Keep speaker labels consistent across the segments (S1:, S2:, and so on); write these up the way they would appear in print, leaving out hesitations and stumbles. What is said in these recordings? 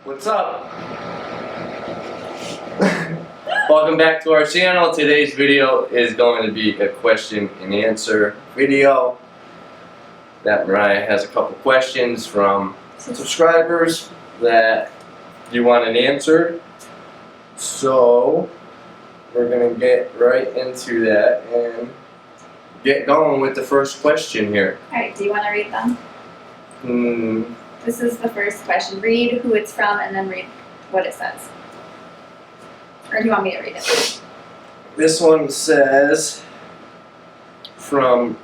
S1: What's up? Welcome back to our channel. Today's video is going to be a question and answer video. That Mariah has a couple questions from subscribers that you want an answer. So we're going to get right into that and get going with the first question here.
S2: Alright, do you want to read them? This is the first question. Read who it's from and then read what it says. Or do you want me to read it?
S1: This one says, from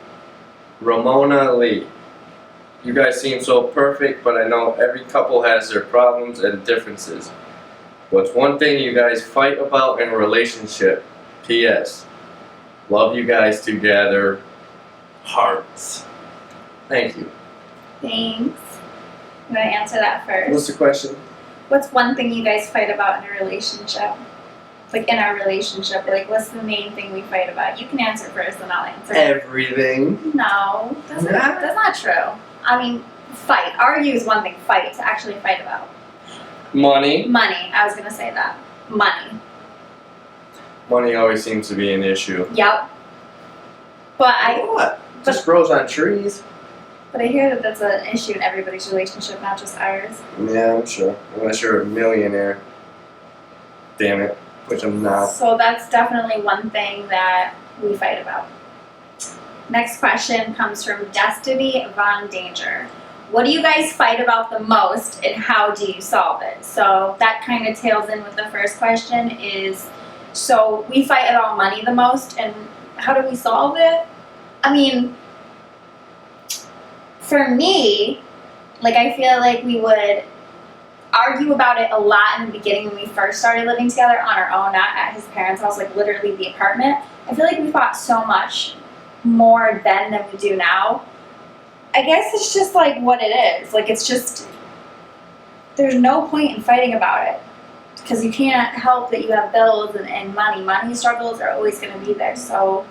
S1: Ramona Lee. You guys seem so perfect, but I know every couple has their problems and differences. What's one thing you guys fight about in a relationship? P.S. Love you guys together. Hearts. Thank you.
S2: Thanks. I'm going to answer that first.
S1: What's the question?
S2: What's one thing you guys fight about in a relationship? Like in our relationship, like what's the main thing we fight about? You can answer first and I'll answer.
S1: Everything.
S2: No, that's not true. I mean, fight. Argue is one thing. Fight, to actually fight about.
S1: Money.
S2: Money. I was going to say that. Money.
S1: Money always seems to be an issue.
S2: Yep. But
S1: What? Just grows on trees.
S2: But I hear that that's an issue in everybody's relationship, not just ours.
S1: Yeah, I'm sure. Unless you're a millionaire. Damn it. Which I'm not.
S2: So that's definitely one thing that we fight about. Next question comes from Destiny Von Danger. What do you guys fight about the most and how do you solve it? So that kind of tails in with the first question is, so we fight about money the most and how do we solve it? I mean, for me, like I feel like we would argue about it a lot in the beginning when we first started living together on our own, not at his parents' house, like literally the apartment. I feel like we fought so much more then than we do now. I guess it's just like what it is. Like it's just, there's no point in fighting about it because you can't help that you have bills and money. Money struggles are always going to be there. So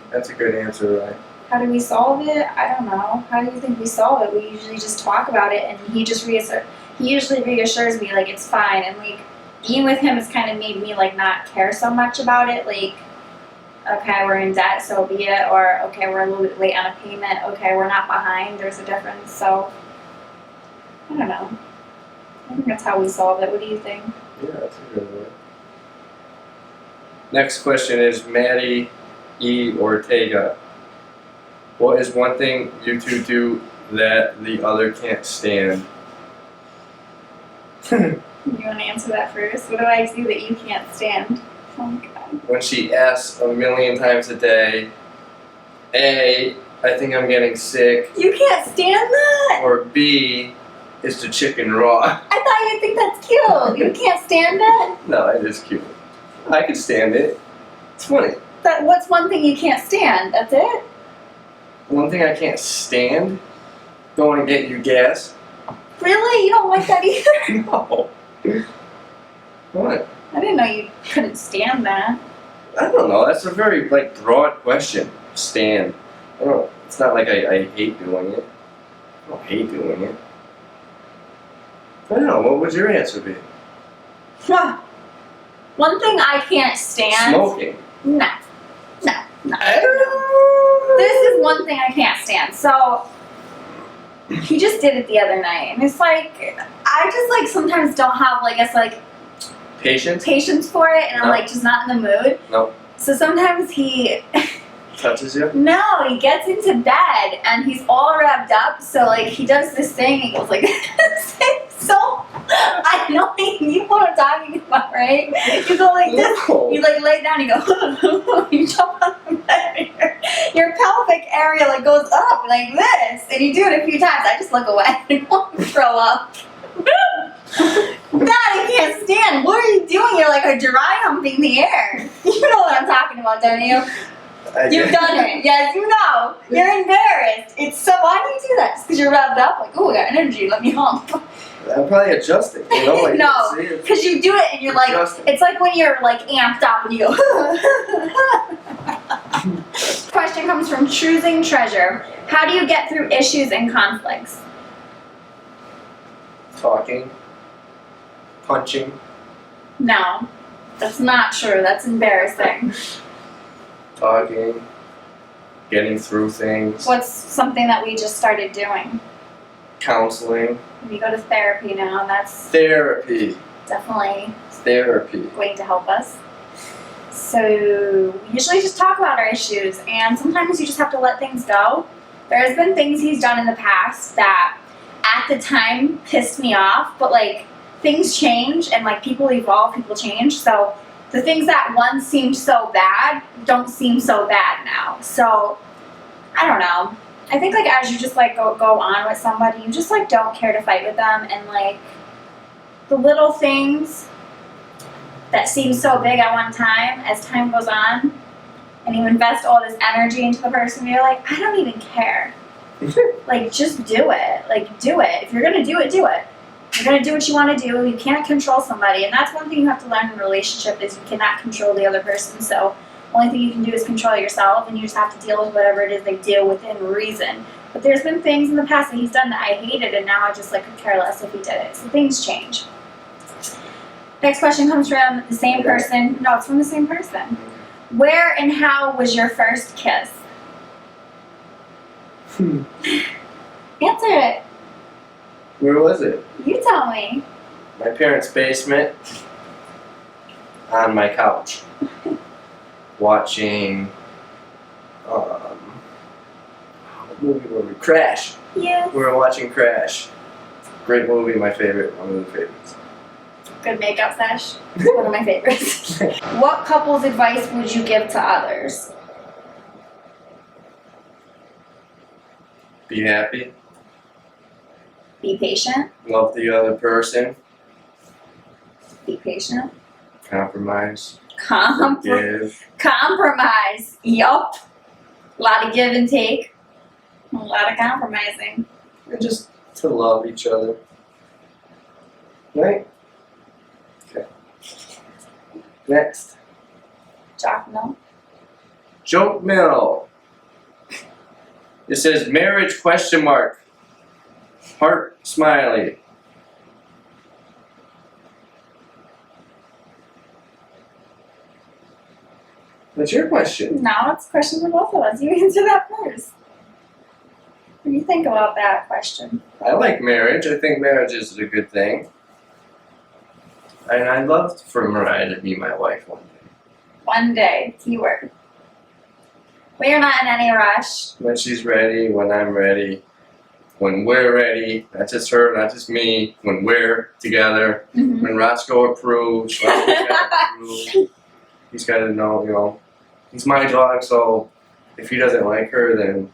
S1: That's a good answer, right?
S2: how do we solve it? I don't know. How do you think we solve it? We usually just talk about it and he usually reassures me like it's fine, and like being with him has kind of made me like not care so much about it. Like, okay, we're in debt, so be it, or okay, we're a little bit late on a payment, okay, we're not behind, there's a difference. So I don't know. I think that's how we solve it. What do you think?
S1: Yeah, that's a good one. Next question is Maddie E. Ortega. What is one thing you two do that the other can't stand?
S2: You want to answer that first? What do I do that you can't stand? Oh my God.
S1: When she asks a million times a day, A, I think I'm getting sick,
S2: You can't stand that?
S1: or B, is the chicken raw?
S2: I thought you'd think that's cute. You can't stand that?
S1: No, it is cute. I can stand it. It's funny.
S2: What's one thing you can't stand? That's it?
S1: One thing I can't stand, going to get you gas.
S2: Really? You don't like that either?
S1: No. What?
S2: I didn't know you couldn't stand that.
S1: I don't know. That's a very broad question. Stand. I don't. It's not like I hate doing it. I don't hate doing it. I don't know. What would your answer be?
S2: Huh. One thing I can't stand.
S1: Smoking.
S2: No. This is one thing I can't stand. So he just did it the other night, and it's like I just sometimes don't have
S1: Patience.
S2: patience for it, and I'm
S1: No.
S2: just not in the mood.
S1: No.
S2: So sometimes he
S1: Touches you.
S2: no, he gets into bed and he's all wrapped up. So he does this thing. He goes like this. It's so I know you know what I'm talking about, right? You go like this.
S1: No.
S2: You lay down. You go. You jump on the bed. Your pelvic area goes up like this, and you do it a few times. I just look away and want to throw up. That I can't stand. What are you doing? You're like a dry humping the air. You know what I'm talking about, don't you? You've done it. Yes, you know. You're embarrassed. It's so. Why do you do that? Just because you're wrapped up? Oh, I got energy. Let me hump.
S1: I'm probably adjusting. You know,
S2: No, because you do it and you're
S1: adjusting.
S2: it's like when you're amped up and you go. Question comes from Choosing Treasure. How do you get through issues and conflicts?
S1: Talking. punching,
S2: No, that's not true. That's embarrassing.
S1: talking, getting through things,
S2: What's something that we just started doing?
S1: counseling,
S2: We go to therapy now, and that's
S1: therapy,
S2: definitely
S1: therapy.
S2: going to help us. So we usually just talk about our issues, and sometimes you just have to let things go. There's been things he's done in the past that at the time pissed me off, but like things change and like people evolve, people change. So the things that once seemed so bad don't seem so bad now. So I don't know. I think like as you just like go on with somebody, you just like don't care to fight with them, and like the little things that seem so big at one time, as time goes on, and you invest all this energy into the person, you're like, I don't even care. Like, just do it. Like, do it. If you're gonna do it, do it. You're gonna do what you want to do. You can't control somebody, and that's one thing you have to learn in a relationship is you cannot control the other person. So, the only thing you can do is control yourself, and you just have to deal with whatever it is they do within reason. But there's been things in the past that he's done that I hated, and now I just like could care less if he did it. So things change. Next question comes from the same person. No, it's from the same person. Where and how was your first kiss? Answer it.
S1: Where was it?
S2: You tell me.
S1: My parents' basement, on my couch, watching, what movie were we? Crash.
S2: Yeah.
S1: We were watching Crash. Great movie, my favorite, one of the favorites.
S2: Good makeup sesh. One of my favorites. What couple's advice would you give to others?
S1: Be happy,
S2: Be patient.
S1: love the other person,
S2: Be patient.
S1: compromise,
S2: Compromise. Yup. A lot of give and take. A lot of compromising.
S1: and just to love each other. Right? Okay. Next.
S2: Jock no.
S1: Joke Mill. It says marriage question mark. Heart smiley. What's your question?
S2: No, it's a question for both of us. You answer that first. What do you think about that question?
S1: I like marriage. I think marriage is a good thing. And I'd love for Mariah to be my wife one day.
S2: One day, keyword. We are not in any rush.
S1: When she's ready, when I'm ready, when we're ready, not just her, not just me, when we're together,
S2: Mm-hmm.
S1: when Roscoe approves, Roscoe's gotta approve. He's got to know, you know, he's my dog, so if he doesn't like her, then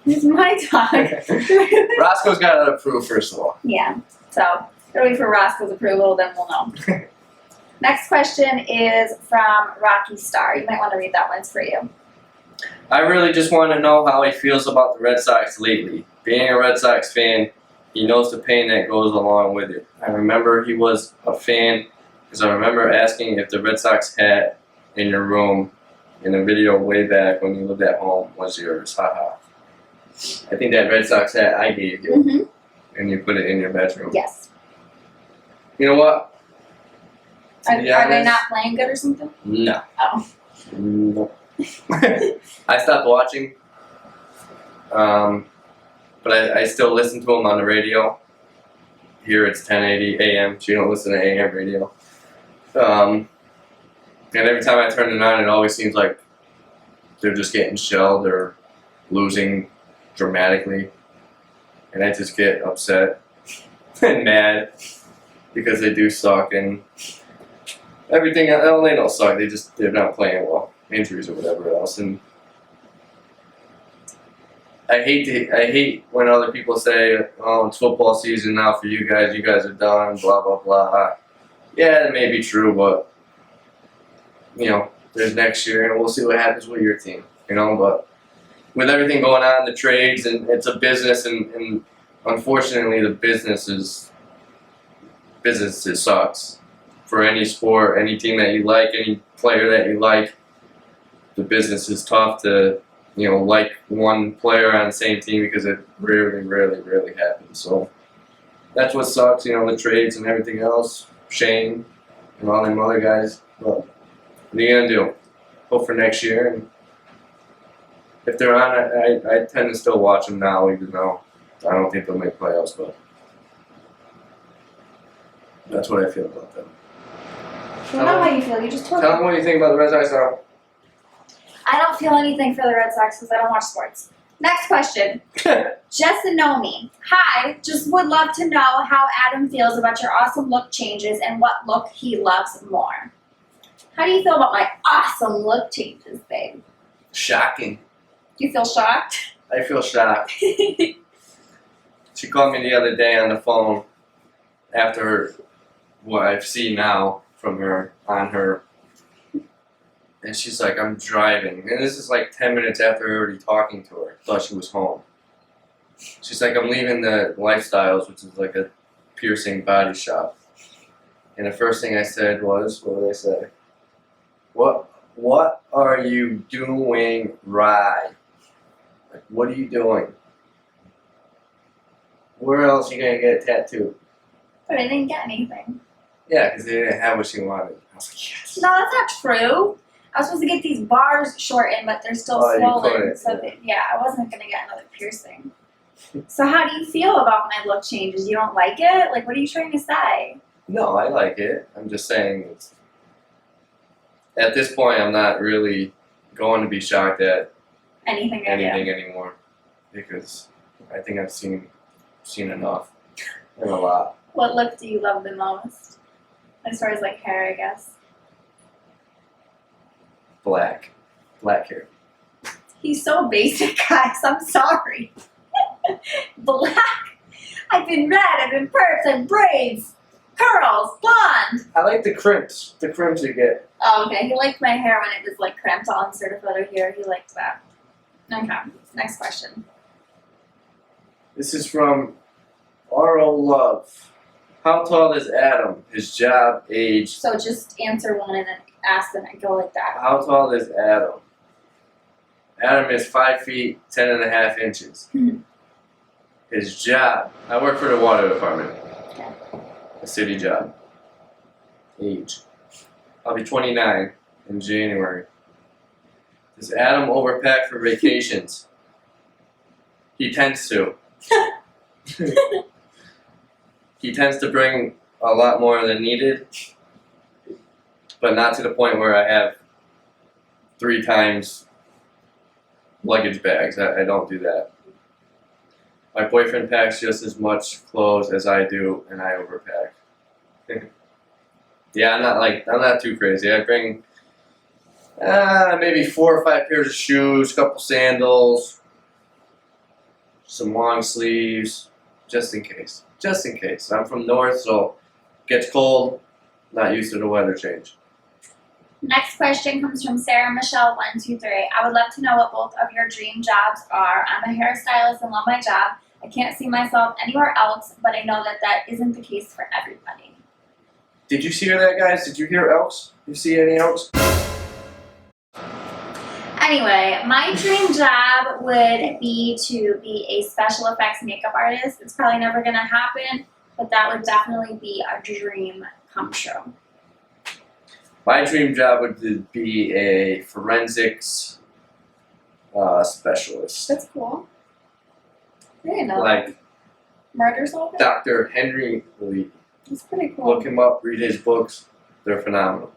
S2: He's my dog.
S1: Roscoe's got to approve first of all.
S2: Yeah, so we'll wait for Roscoe's approval, then we'll know. Next question is from Rocky Star. You might want to read that one, it's for you.
S1: I really just want to know how he feels about the Red Sox lately. Being a Red Sox fan, he knows the pain that goes along with it. I remember he was a fan because I remember asking if the Red Sox hat in your room in a video way back when you lived at home was yours. Haha. I think that Red Sox hat I gave you
S2: Mm-hmm.
S1: and you put it in your bedroom.
S2: Yes.
S1: You know what? To
S2: Are
S1: be
S2: they
S1: honest,
S2: not playing good or something?
S1: No.
S2: Oh.
S1: No. I stopped watching. But I still listen to them on the radio. Here it's 1080 AM, so you don't listen to AM radio. And every time I turn it on, it always seems like they're just getting shelled or losing dramatically. And I just get upset and mad because they do suck and everything. Well, they don't suck, they're not playing well. Injuries or whatever else. And I hate when other people say, oh, it's football season now for you guys are done, blah, blah, blah. Yeah, that may be true, but, you know, there's next year, and we'll see what happens with your team, you know, but with everything going on, the trades, and it's a business, and unfortunately the business sucks. For any sport, any team that you like, any player that you like, the business is tough to, you know, like one player on the same team because it rarely happens. So that's what sucks, you know, the trades and everything else. Shane and all them other guys. But what are you gonna do? Hope for next year. And if they're on, I tend to still watch them now, even though I don't think they'll make playoffs. But that's what I feel about them.
S2: I don't know how you feel. You just told me.
S1: Tell them what you think about the Red Sox now.
S2: I don't feel anything for the Red Sox because I don't watch sports. Next question. Jessa Nomi. Hi, just would love to know how Adam feels about your awesome look changes and what look he loves more. How do you feel about my awesome look changes, babe?
S1: Shocking.
S2: Do you feel shocked?
S1: I feel shocked. She called me the other day on the phone after what I've seen now from her on her. And she's like, I'm driving. And this is like 10 minutes after already talking to her. Thought she was home. She's like, I'm leaving the Lifestyles, which is like a piercing body shop. And the first thing I said was, what did I say? What are you doing, Rye? Like, what are you doing? Where else are you going to get a tattoo?
S2: But I didn't get anything.
S1: Yeah, because they didn't have what she wanted. I was like, yes.
S2: No, that's not true. I was supposed to get these bars shortened, but they're still swollen.
S1: couldn't,
S2: So I wasn't gonna get another piercing. So how do you feel about my look changes? You don't like it? Like, what are you trying to say?
S1: No, I like it. I'm just saying, at this point, I'm not really going to be shocked at
S2: Anything
S1: anymore, because I think I've seen enough and a lot.
S2: What look do you love the most? As far as like hair, I guess.
S1: Black hair.
S2: He's so basic, guys. I'm sorry. Black. I've been red. I've been perps. I've braids, curls, blonde.
S1: I like the crimps. The crimps you get.
S2: Oh, okay. He liked my hair when it was like crimped. I'll insert a photo here. He liked that. Okay. Next question.
S1: This is from R.O. Love. How tall is Adam? His job, age.
S2: So just answer one and then ask them and go like that.
S1: How tall is Adam? Adam is 5 feet 10.5 inches. His job. I work for the water department.
S2: Okay.
S1: A city job. Age. I'll be 29 in January. Does Adam overpack for vacations? He tends to. He tends to bring a lot more than needed, but not to the point where I have 3 times luggage bags. I don't do that. My boyfriend packs just as much clothes as I do, and I overpack. Yeah, I'm not too crazy. I bring maybe 4 or 5 pairs of shoes, a couple sandals, some long sleeves, just in case. Just in case. I'm from north, so it gets cold, not used to the weather change.
S2: Next question comes from Sarah Michelle 123. I would love to know what both of your dream jobs are. I'm a hairstylist and love my job. I can't see myself anywhere else, but I know that isn't the case for everybody.
S1: Did you hear that, guys? Did you hear elks? You see any elks?
S2: Anyway, my dream job would be to be a special effects makeup artist. It's probably never going to happen, but that would definitely be a dream come true.
S1: My dream job would be a forensics specialist.
S2: That's cool. I didn't know.
S1: Like
S2: Murder solver?
S1: Dr. Henry Lee.
S2: That's pretty cool.
S1: Look him up, read his books. They're phenomenal.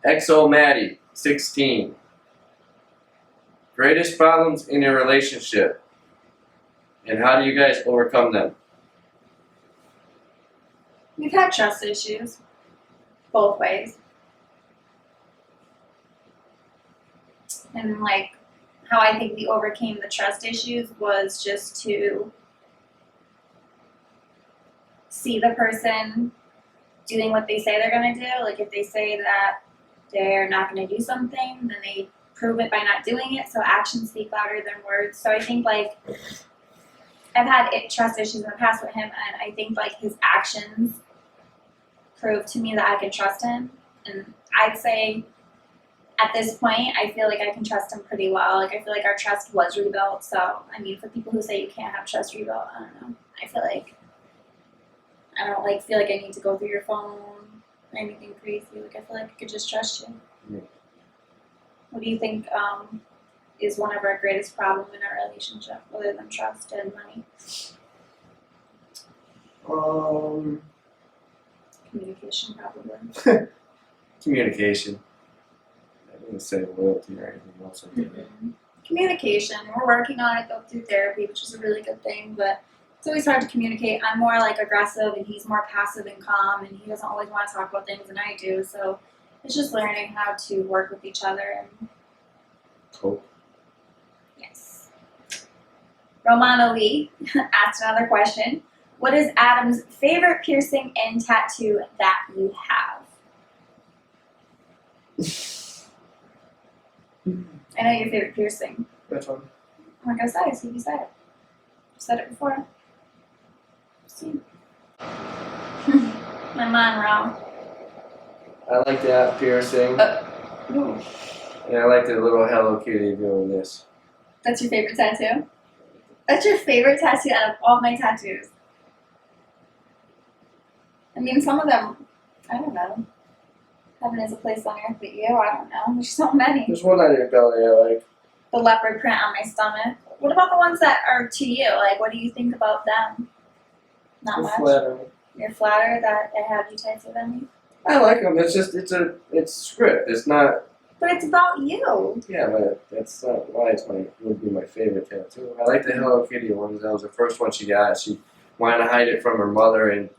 S1: XO Maddie, 16. Greatest problems in your relationship, and how do you guys overcome them?
S2: We've had trust issues, both ways. And like, how I think we overcame the trust issues was just to see the person doing what they say they're gonna do. Like if they say that they're not gonna do something, then they prove it by not doing it. So actions speak louder than words. So I think like I've had trust issues in the past with him, and I think like his actions prove to me that I can trust him. And I'd say at this point, I feel like I can trust him pretty well. Like, I feel like our trust was rebuilt. So, I mean, for people who say you can't have trust rebuilt, I don't know. I feel like I don't like feel like I need to go through your phone or anything crazy. Like, I feel like I could just trust you.
S1: Yeah.
S2: What do you think is one of our greatest problems in our relationship, other than trust and money? Communication, probably.
S1: Communication. I didn't say loyalty or anything else.
S2: Communication. We're working on it though through therapy, which is a really good thing, but it's always hard to communicate. I'm more like aggressive and he's more passive and calm, and he doesn't always want to talk about things and I do, so it's just learning how to work with each other and
S1: Cool.
S2: yes. Romana Lee asked another question. What is Adam's favorite piercing and tattoo that you have? I know your favorite piercing.
S1: Which one?
S2: I'm not gonna say it, see if you said it. You said it before. See. My mind wrong.
S1: I like that piercing.
S2: Ooh.
S1: And I like the little Hello Kitty doing this.
S2: That's your favorite tattoo? That's your favorite tattoo out of all my tattoos. I mean, some of them, I don't know. Heaven is a place on earth, but you, I don't know. There's so many.
S1: There's one on your belly I like.
S2: The leopard print on my stomach. What about the ones that are to you? Like, what do you think about them? Not
S1: They're
S2: much.
S1: flattering.
S2: You're flattered that I have you tattooed on me?
S1: I like them. It's just it's script. It's not.
S2: But it's about you.
S1: Yeah, but that's not why would be my favorite tattoo. I like the Hello Kitty ones. That was the first one she got. She wanted to hide it from her mother, and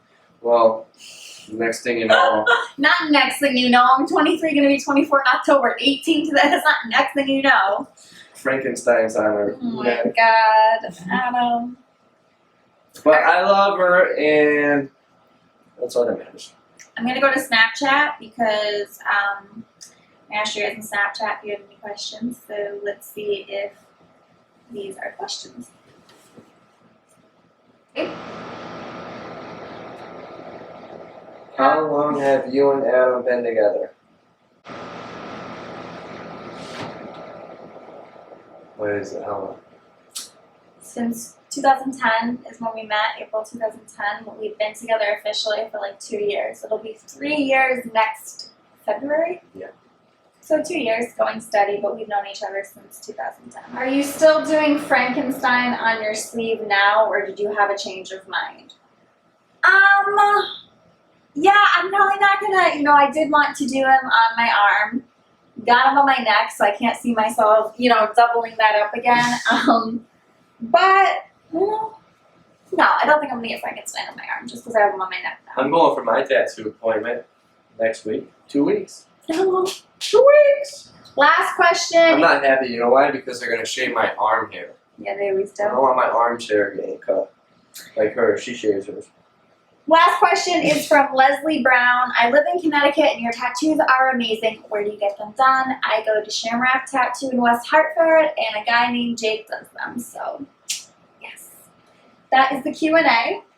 S1: well, next thing you know.
S2: Not next thing you know. I'm 23, gonna be 24 in October. 18 to that. That's not next thing you know.
S1: Frankenstein's on her
S2: Oh
S1: neck.
S2: my God, Adam.
S1: But I love her, and that's all that matters.
S2: I'm gonna go to Snapchat because I asked you guys in Snapchat if you have any questions. So let's see if these are questions. Okay.
S1: How long have you and Adam been together? What is it? How long?
S2: Since 2010 is when we met, April 2010, but we've been together officially for like 2 years. It'll be 3 years next February.
S1: Yeah.
S2: So 2 years going steady, but we've known each other since 2010. Are you still doing Frankenstein on your sleeve now, or did you have a change of mind? Yeah, I'm probably not gonna, I did want to do him on my arm. Got him on my neck, so I can't see myself, doubling that up again. But, no, I don't think I'm gonna get Frankenstein on my arm just because I have him on my neck now.
S1: I'm going for my tattoo appointment next week. 2 weeks.
S2: No.
S1: 2 weeks!
S2: Last question.
S1: I'm not happy. You know why? Because they're going to shave my arm hair.
S2: Yeah, they always
S1: I
S2: do.
S1: don't want my arm hair getting cut. Like her. She shaves hers.
S2: Last question is from Leslie Brown. I live in Connecticut and your tattoos are amazing. Where do you get them done? I go to Shamrock Tattoo in West Hartford and a guy named Jake does them. So, yes. That is the Q&A.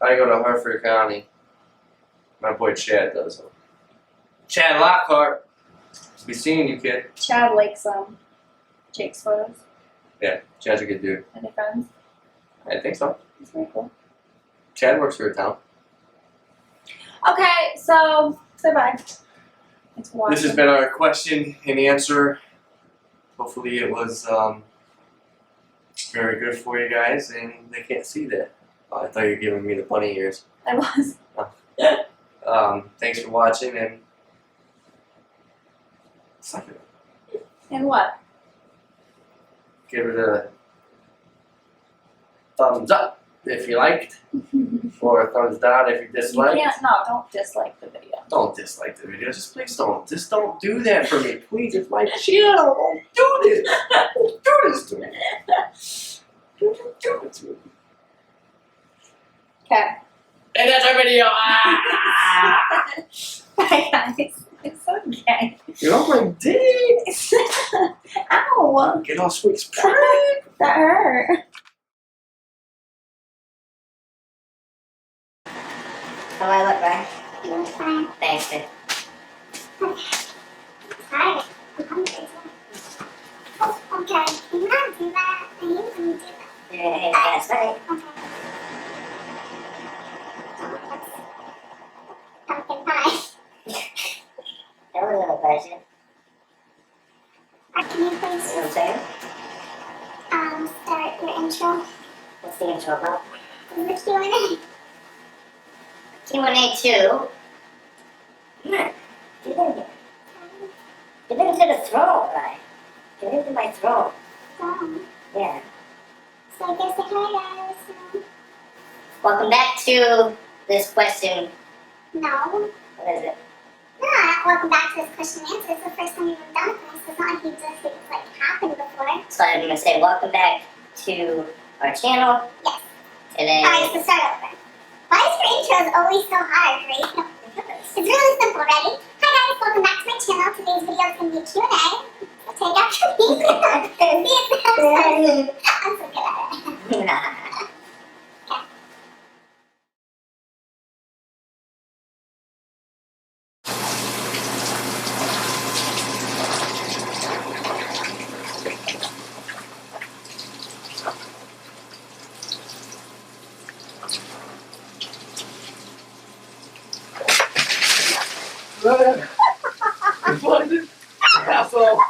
S1: I go to Hartford County. My boy Chad does them. Chad Lockhart. Be seeing you, kid.
S2: Chad likes Jake's photos.
S1: Yeah, Chad's a good dude.
S2: Are they friends?
S1: I think so.
S2: That's very cool.
S1: Chad works for a town.
S2: Okay, so say bye. Thanks for watching.
S1: This has been our question and answer. Hopefully it was very good for you guys, and they can't see that. Oh, I thought you were giving me the bunny ears.
S2: I was.
S1: Thanks for watching, and suck it.
S2: And what?
S1: Give it a thumbs up if you liked, or a thumbs down if you
S2: You
S1: disliked.
S2: can't, no, don't dislike the video.
S1: Don't dislike the video. Just please don't. Just don't do that for me. Please, it's my channel. Don't do this. Don't do this to me. Don't do it to me.
S2: Okay.
S1: And that's our video.
S2: Bye guys. It's okay.
S1: You're on my dick.
S2: Ow.
S1: Get all sweet Sprite.
S2: That hurt.
S3: How do I look, right? You look fine. Thanks, babe.
S4: Hi. I'm hungry.
S3: Okay. Can you not do that? I usually do that. Yeah, that's right. Okay. Pumpkin pie. That was another question. Can you please
S4: You know what I'm saying?
S3: start your intro?
S4: What's the intro about?
S3: The Q&A.
S4: Q&A 2. Get into the throne, right? Get into my throne. Yeah.
S3: So I guess say hi guys.
S4: Welcome back to this question.
S3: No.
S4: What is it?
S3: No, welcome back to this question and answer. It's the first time you've ever done this. It's not like it's like happened before.
S4: So I'm gonna say welcome back to our channel.
S3: Yes.
S4: Today.
S3: Alright, so start over. Why is your intros always so hard, Rachel? It's really simple, ready? Hi guys, welcome back to my channel. Today's video is going to be a Q&A. So take after me. I'm so good at it.
S1: Asshole.